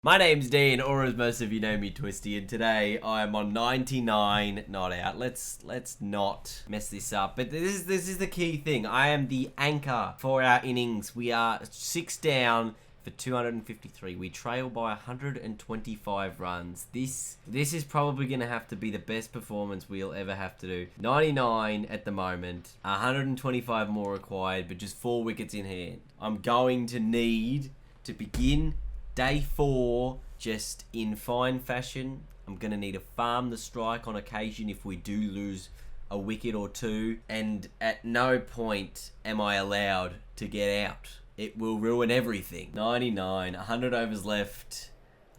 My name's Dean, or as most of you know me, Twisty, and today I am on 99 not out. Let's not mess this up. But this is the key thing. I am the anchor for our innings. We are 6 down for 253. We trail by 125 runs. This is probably going to have to be the best performance we'll ever have to do. 99 at the moment, 125 more required, but just 4 wickets in hand. I'm going to need to begin Day 4, just in fine fashion. I'm going to need to farm the strike on occasion if we do lose a wicket or two. And at no point am I allowed to get out. It will ruin everything. 99, 100 overs left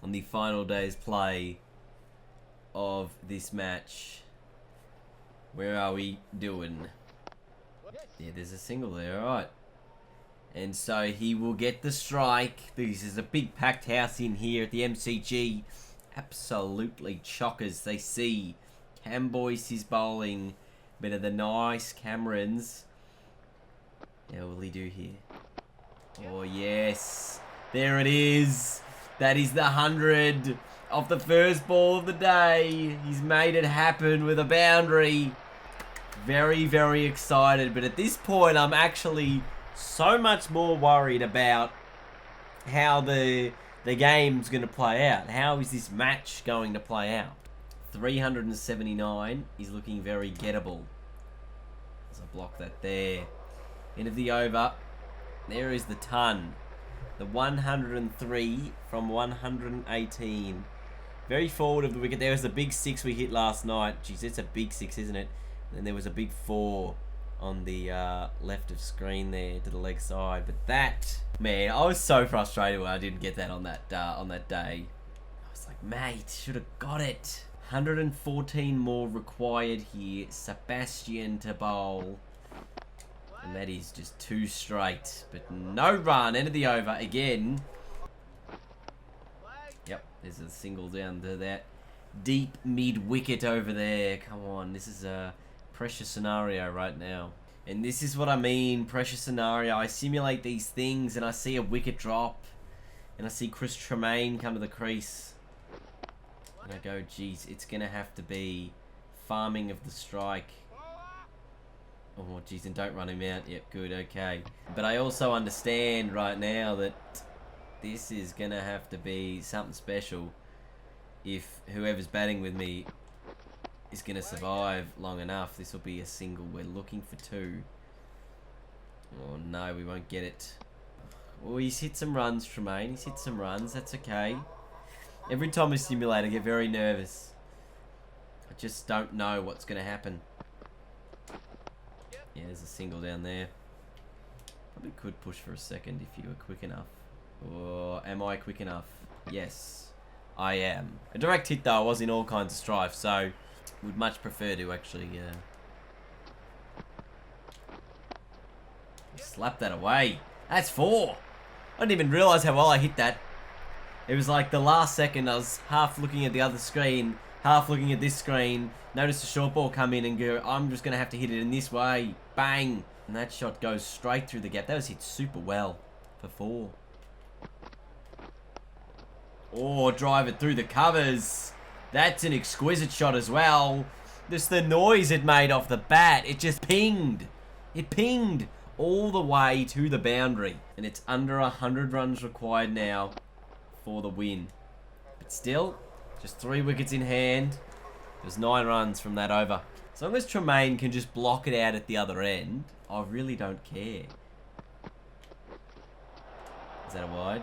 on the final day's play of this match. Where are we doing? Yeah, there's a single there, alright. And so he will get the strike. This is a big packed house in here at the MCG. Absolutely chockers. They see Cam Boyce is bowling. Bit of the nice Camerons. How will he do here? Oh, yes. There it is. That is the 100 of the first ball of the day. He's made it happen with a boundary. Very, very excited. But at this point, I'm actually so much more worried about how the game's going to play out. How is this match going to play out? 379 is looking very gettable. As I block that there. End of the over. There is the ton. The 103 from 118. Very forward of the wicket. There was the big 6 we hit last night. Jeez, it's a big 6, isn't it? And then there was a big 4 on the left of screen there to the leg side. But that, man, I was so frustrated when I didn't get that on that day. I was like, mate, should have got it. 114 more required here. Sebastian to bowl. And that is just 2 straight. But no run. End of the over again. Yep, there's a single down to that deep mid wicket over there. Come on, this is a pressure scenario right now. And this is what I mean, pressure scenario. I simulate these things and I see a wicket drop. And I see Chris Tremaine come to the crease. And I go, geez, it's going to have to be farming of the strike. Oh, geez, and don't run him out. Yep, good, okay. But I also understand right now that this is going to have to be something special if whoever's batting with me is going to survive long enough. This will be a single. We're looking for 2. Oh no, we won't get it. Oh, he's hit some runs, Tremaine. He's hit some runs. That's okay. Every time I simulate, I get very nervous. I just don't know what's going to happen. Yeah, there's a single down there. Probably could push for a second if you were quick enough. Or am I quick enough? Yes, I am. A direct hit though, I was in all kinds of strife, so would much prefer to actually slap that away. That's 4. I didn't even realise how well I hit that. It was like the last second I was half looking at the other screen, half looking at this screen, noticed a short ball come in and go, I'm just going to have to hit it in this way. Bang! And that shot goes straight through the gap. That was hit super well for 4. Oh, drive it through the covers. That's an exquisite shot as well. Just the noise it made off the bat. It just pinged. It pinged all the way to the boundary. And it's under 100 runs required now for the win. But still, just 3 wickets in hand. There's 9 runs from that over. As long as Tremaine can just block it out at the other end, I really don't care. Is that a wide?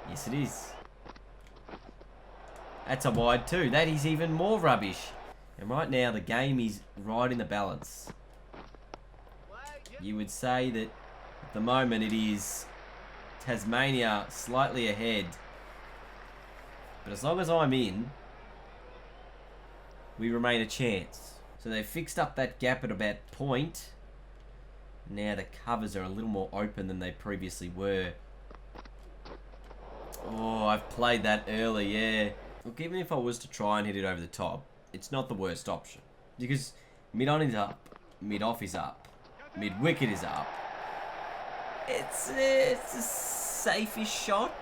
Yes, it is. That's a wide too. That is even more rubbish. And right now the game is right in the balance. You would say that at the moment it is Tasmania slightly ahead. But as long as I'm in, we remain a chance. So they fixed up that gap at about point. Now the covers are a little more open than they previously were. Oh, I've played that early, yeah. Look, even if I was to try and hit it over the top, it's not the worst option. Because mid-on is up, mid-off is up, mid-wicket is up. It's a safe-ish shot.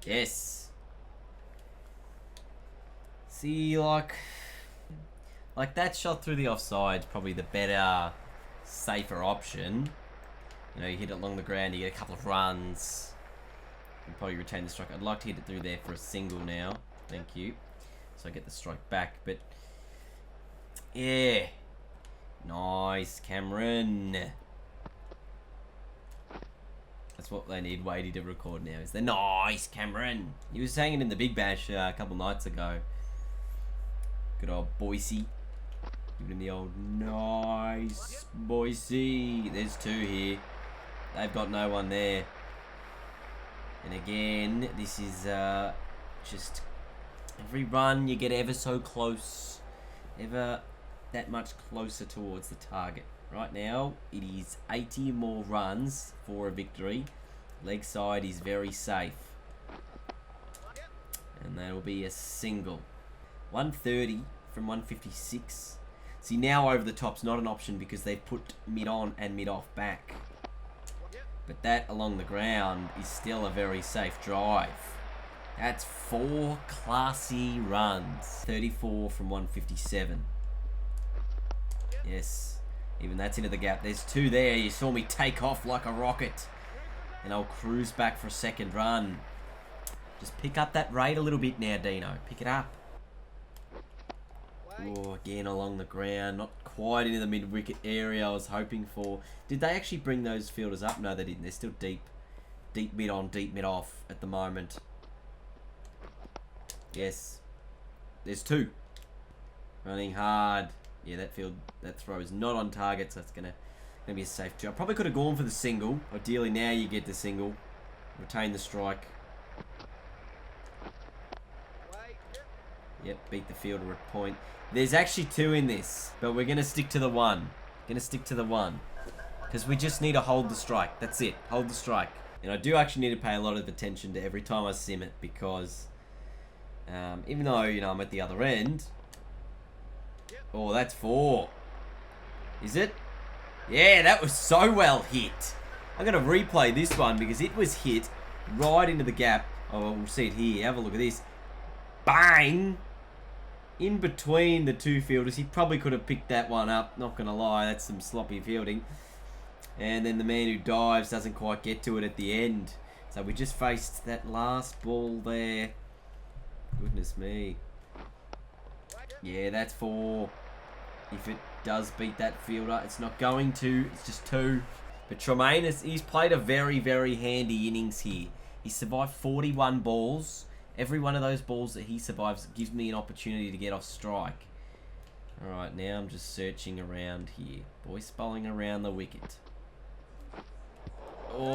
Yes. See, like that shot through the offside is probably the better, safer option. You know, you hit it along the ground, you get a couple of runs, and probably retain the strike. I'd like to hit it through there for a single now. Thank you. So I get the strike back, but yeah. Nice, Cameron. That's what they need Wadey to record now, is the nice Cameron. He was saying it in the Big Bash a couple nights ago. Good old Boise. Give him the old nice Boise. There's two here. They've got no one there. And again, this is just every run you get ever so close. Ever that much closer towards the target. Right now, it is 80 more runs for a victory. Leg side is very safe. And that'll be a single. 130 from 156. See, now over the top's not an option because they've put mid on and mid off back. But that along the ground is still a very safe drive. That's 4 classy runs. 34 from 157. Yes. Even that's into the gap. There's 2 there. You saw me take off like a rocket. And I'll cruise back for a second run. Just pick up that rate a little bit now, Dino. Pick it up. Oh, again along the ground. Not quite into the mid-wicket area I was hoping for. Did they actually bring those fielders up? No, they didn't. They're still deep. Deep mid on, deep mid off at the moment. Yes. There's 2. Running hard. Yeah, that throw is not on target, so that's gonna be a safe job. Probably could have gone for the single. Ideally, now you get the single, retain the strike. Yep, beat the fielder at point. There's actually 2 in this, but we're gonna stick to the 1. Because we just need to hold the strike. That's it. Hold the strike. And I do actually need to pay a lot of attention to every time I sim it because, even though I'm at the other end. Oh, that's 4. Is it? Yeah, that was so well hit. I'm going to replay this one because it was hit right into the gap. Oh, we'll see it here. Have a look at this. Bang! In between the 2 fielders. He probably could have picked that one up. Not going to lie. That's some sloppy fielding. And then the man who dives doesn't quite get to it at the end. So we just faced that last ball there. Goodness me. Yeah, that's 4. If it does beat that fielder, it's not going to. It's just 2. But Tremaine, he's played a very, very handy innings here. He survived 41 balls. Every one of those balls that he survives gives me an opportunity to get off strike. Alright, now I'm just searching around here. Voice bowling around the wicket. Oh,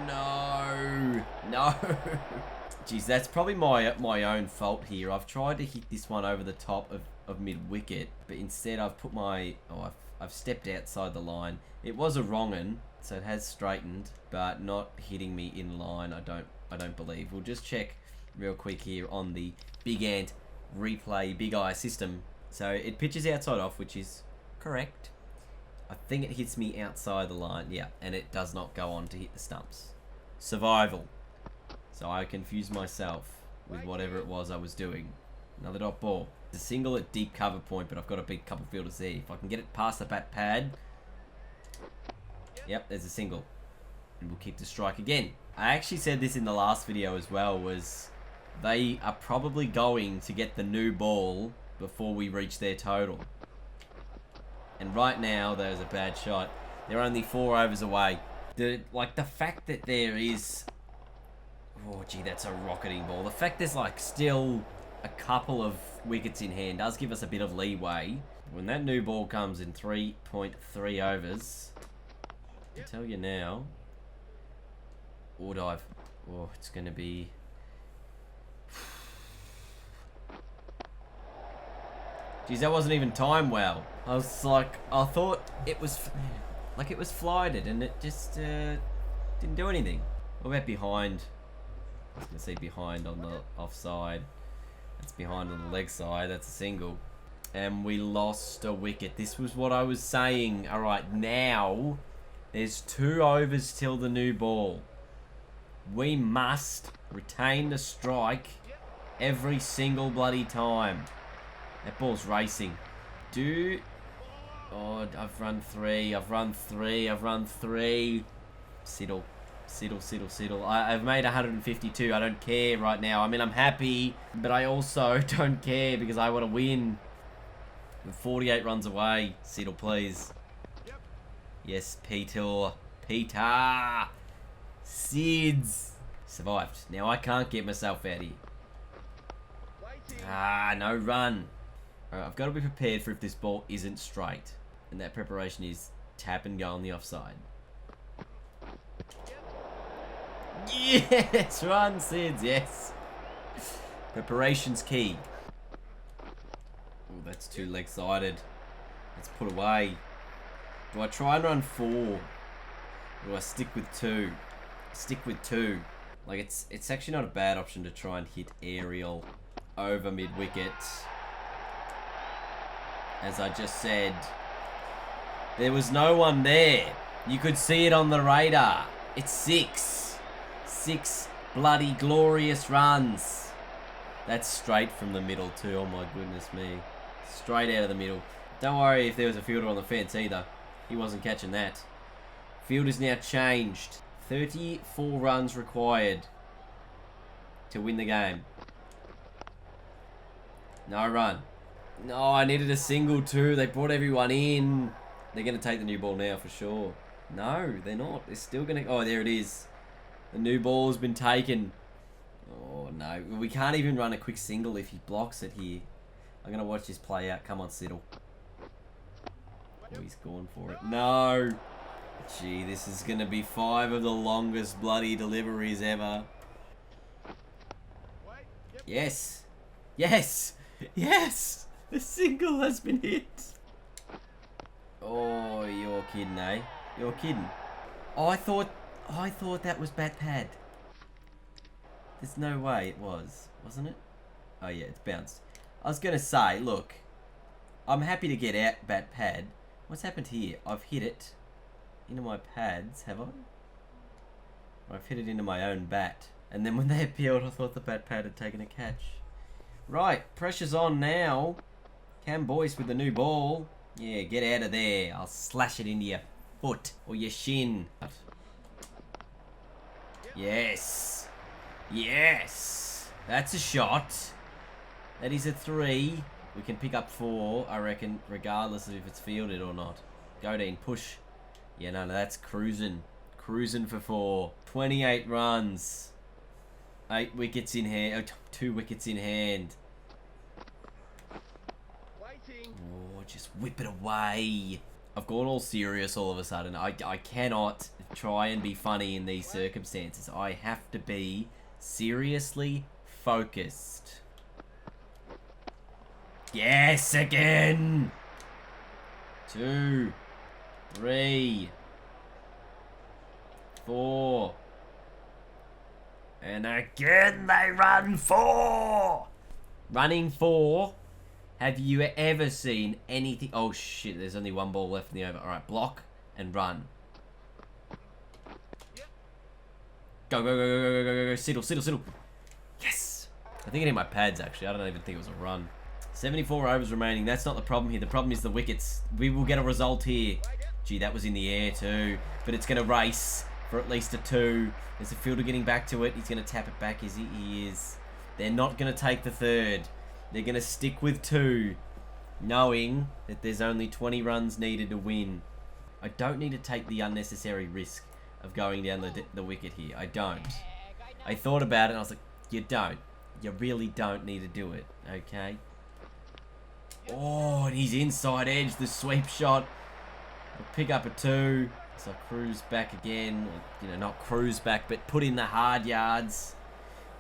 no. No. Jeez, that's probably my own fault here. I've tried to hit this one over the top of mid-wicket, but instead I've put I've stepped outside the line. It was a wrong un, so it has straightened, but not hitting me in line, I don't believe. We'll just check real quick here on the Big Ant replay Big Eye system. So it pitches outside off, which is correct. I think it hits me outside the line, yeah, and it does not go on to hit the stumps. Survival. So I confused myself with whatever it was I was doing. Another dot ball. It's a single at deep cover point, but I've got a big couple fielders there. If I can get it past the bat pad. Yep, there's a single. And we'll keep the strike again. I actually said this in the last video as well, was they are probably going to get the new ball before we reach their total. And right now, there's a bad shot. They're only 4 overs away. The fact that there is... Oh, gee, that's a rocketing ball. The fact there's, still a couple of wickets in hand does give us a bit of leeway. When that new ball comes in 3.3 overs, I'll tell you now... Or dive. Oh, it's going to be... Geez, that wasn't even timed well. I was I thought it was... it was flighted and it just didn't do anything. What about behind? I was going to say behind on the offside. That's behind on the leg side. That's a single. And we lost a wicket. This was what I was saying. Alright, now there's 2 overs till the new ball. We must retain the strike every single bloody time. That ball's racing. Oh, I've run 3. I've run 3. I've run 3. Siddle. I've made 152. I don't care right now. I mean, I'm happy, but I also don't care because I want to win. We're 48 runs away. Siddle, please. Yes, Peter. Sids. Survived. Now I can't get myself out here. No run. Alright, I've got to be prepared for if this ball isn't straight. And that preparation is tap and go on the offside. Yes! Run, Sids, yes. Preparation's key. Oh, that's too leg-sided. Let's put away. Do I try and run 4? Or do I stick with 2? Stick with 2. Like, it's actually not a bad option to try and hit aerial over mid-wicket. As I just said, there was no one there. You could see it on the radar. It's 6. 6 bloody glorious runs. That's straight from the middle too. Oh my goodness me. Straight out of the middle. Don't worry if there was a fielder on the fence either. He wasn't catching that. Field is now changed. 34 runs required to win the game. No run. No, I needed a single too. They brought everyone in. They're going to take the new ball now for sure. No, they're not. They're still going to... Oh, there it is. The new ball has been taken. Oh, no. We can't even run a quick single if he blocks it here. I'm going to watch this play out. Come on, Siddle. Oh, he's going for it. No. Gee, this is going to be 5 of the longest bloody deliveries ever. Yes. Yes. Yes. The single has been hit. Oh, you're kidding, eh? You're kidding. Oh, I thought that was bat pad. There's no way it was, wasn't it? Oh yeah, it's bounced. I was gonna say, look, I'm happy to get out bat pad. What's happened here? I've hit it into my pads, have I? I've hit it into my own bat. And then when they appealed, I thought the bat pad had taken a catch. Right, pressure's on now. Cam Boyce with the new ball. Yeah, get out of there. I'll slash it into your foot or your shin. Yes. Yes. That's a shot. That is a 3. We can pick up 4, I reckon, regardless of if it's fielded or not. Go Dean, push. Yeah, no, that's cruising. Cruising for 4. 28 runs. 8 wickets in hand. Oh, 2 wickets in hand. Oh, just whip it away. I've gone all serious all of a sudden. I cannot try and be funny in these circumstances. I have to be seriously focused. Yes, again. 2, 3, 4. And again they run 4. Running 4. Have you ever seen anything? Oh shit, there's only 1 ball left in the over. Alright, block and run. Go, go, go, go, go, go, go, go. Siddle. Yes! I think it hit my pads actually. I don't even think it was a run. 74 overs remaining. That's not the problem here. The problem is the wickets. We will get a result here. Gee, that was in the air too. But it's going to race for at least a 2. There's a fielder getting back to it. He's going to tap it back. Is he? He is. They're not going to take the 3rd. They're going to stick with 2, knowing that there's only 20 runs needed to win. I don't need to take the unnecessary risk of going down the wicket here. I don't. I thought about it and I was like, you don't. You really don't need to do it, okay? Oh, and he's inside edge, the sweep shot. I'll pick up a 2. So I'll cruise back again. Or, you know, not cruise back, but put in the hard yards.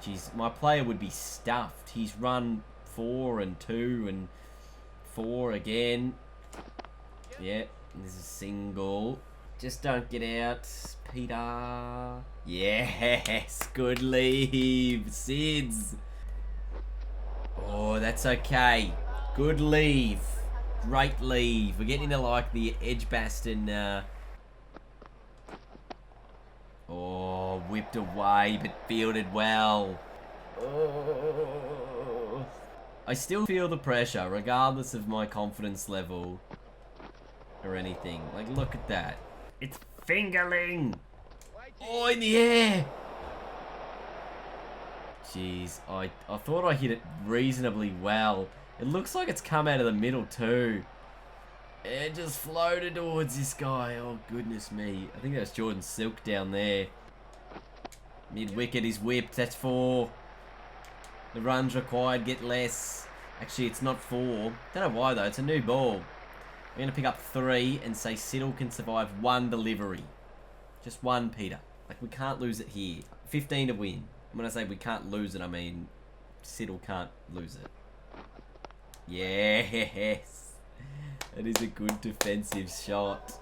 Jeez, my player would be stuffed. He's run 4 and 2 and 4 again. Yep, there's a single. Just don't get out, Peter. Yes, good leave, Sids. Oh, that's okay. Good leave. Great leave. We're getting into like the Edgbaston. Oh, whipped away, but fielded well. Oh. I still feel the pressure, regardless of my confidence level or anything. Like, look at that. It's fingerling. Oh, in the air. Jeez, I thought I hit it reasonably well. It looks like it's come out of the middle too. It just floated towards this guy. Oh, goodness me. I think that's Jordan Silk down there. Mid-wicket is whipped. That's 4. The runs required get less. Actually, it's not 4. Don't know why, though. It's a new ball. We're going to pick up 3 and say Siddle can survive 1 delivery. Just 1, Peter. Like, we can't lose it here. 15 to win. And when I say we can't lose it, I mean Siddle can't lose it. Yes. That is a good defensive shot.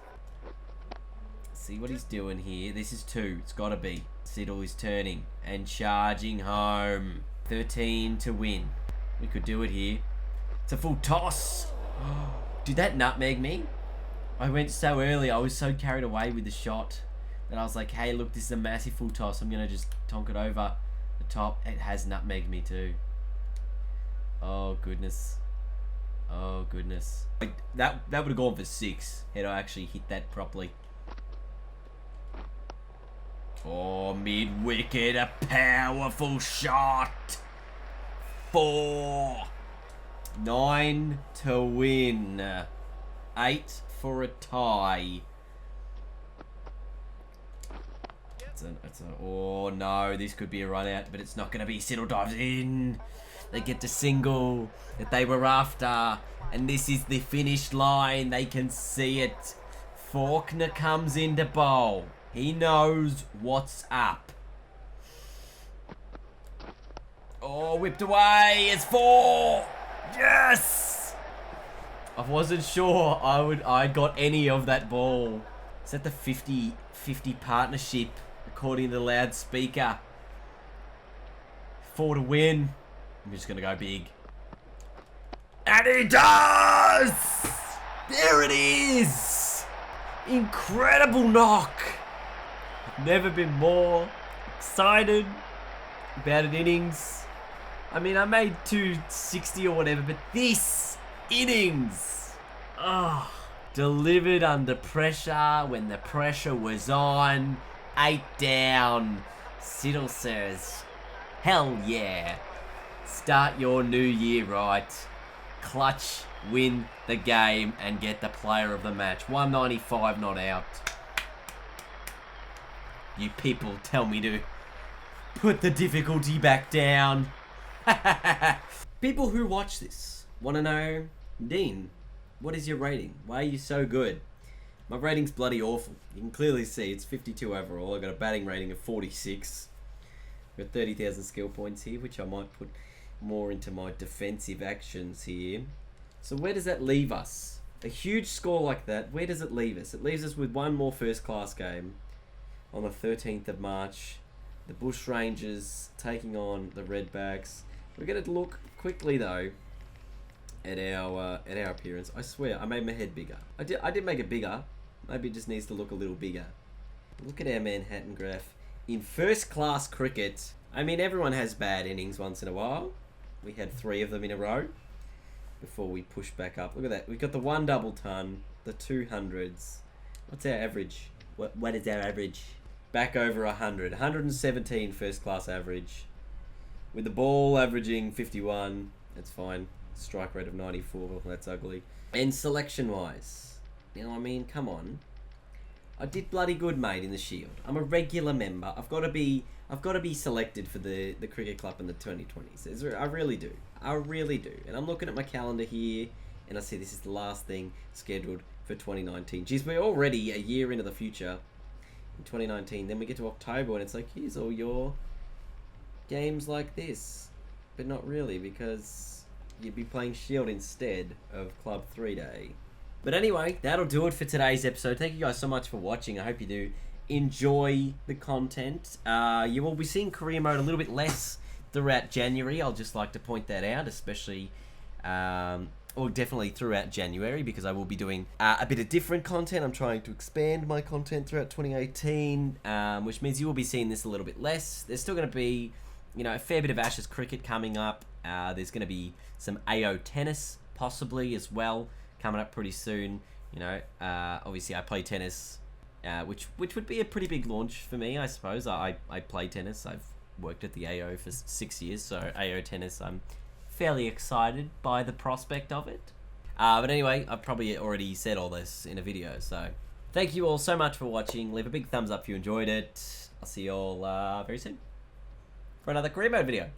See what he's doing here. This is 2. It's got to be. Siddle is turning and charging home. 13 to win. We could do it here. It's a full toss. Did that nutmeg me? I went so early. I was so carried away with the shot that I was like, hey, look, this is a massive full toss. I'm going to just tonk it over the top. It has nutmegged me too. Oh, goodness. Oh, goodness. That would have gone for 6 had I actually hit that properly. Oh, mid-wicket, a powerful shot. 4. 9 to win. 8 for a tie. Oh, no, this could be a run out, but it's not going to be. Siddle dives in. They get the single that they were after. And this is the finish line. They can see it. Faulkner comes into bowl. He knows what's up. Oh, whipped away. It's 4. Yes! I wasn't sure I got any of that ball. Is that the 50-50 partnership, according to the loudspeaker? 4 to win. I'm just going to go big. And he does! There it is! Incredible knock! I've never been more excited about an innings. I mean, I made 260 or whatever, but this innings, delivered under pressure when the pressure was on. 8 down. Siddle says, hell yeah. Start your new year right. Clutch, win the game, and get the player of the match. 195 not out. You people tell me to put the difficulty back down. People who watch this want to know, Dean, what is your rating? Why are you so good? My rating's bloody awful. You can clearly see it's 52 overall. I got a batting rating of 46. Got 30,000 skill points here, which I might put more into my defensive actions here. So where does that leave us? A huge score like that, where does it leave us? It leaves us with 1 more first class game on the 13th of March. The Bush Rangers taking on the Redbacks. We're going to look quickly though at our appearance. I swear I made my head bigger. I did make it bigger. Maybe it just needs to look a little bigger. Look at our Manhattan graph. In first class cricket, I mean everyone has bad innings once in a while. We had 3 of them in a row before we pushed back up. Look at that. We've got the 1 double ton, the 200s. What's our average? What is our average? Back over 100. 117 first class average. With the ball averaging 51. That's fine. Strike rate of 94. That's ugly. And selection wise, you know, I mean, come on. I did bloody good, mate, in the Shield. I'm a regular member. I've got to be selected for the cricket club in the 2020s. I really do. I really do. And I'm looking at my calendar here, and I see this is the last thing scheduled for 2019. Geez, we're already a year into the future in 2019. Then we get to October, and it's like, here's all your games like this. But not really, because you'd be playing Shield instead of Club 3 Day. But anyway, that'll do it for today's episode. Thank you guys so much for watching. I hope you do enjoy the content. You will be seeing career mode a little bit less throughout January. I'll just like to point that out, especially or definitely throughout January, because I will be doing a bit of different content. I'm trying to expand my content throughout 2018, which means you will be seeing this a little bit less. There's still going to be, you know, a fair bit of Ashes cricket coming up. There's going to be some AO tennis possibly as well coming up pretty soon. You know, obviously I play tennis, which would be a pretty big launch for me, I suppose. I play tennis. I've worked at the AO for 6 years, so AO tennis, I'm fairly excited by the prospect of it. But anyway, I've probably already said all this in a video, so thank you all so much for watching. Leave a big thumbs up if you enjoyed it. I'll see you all very soon for another career mode video.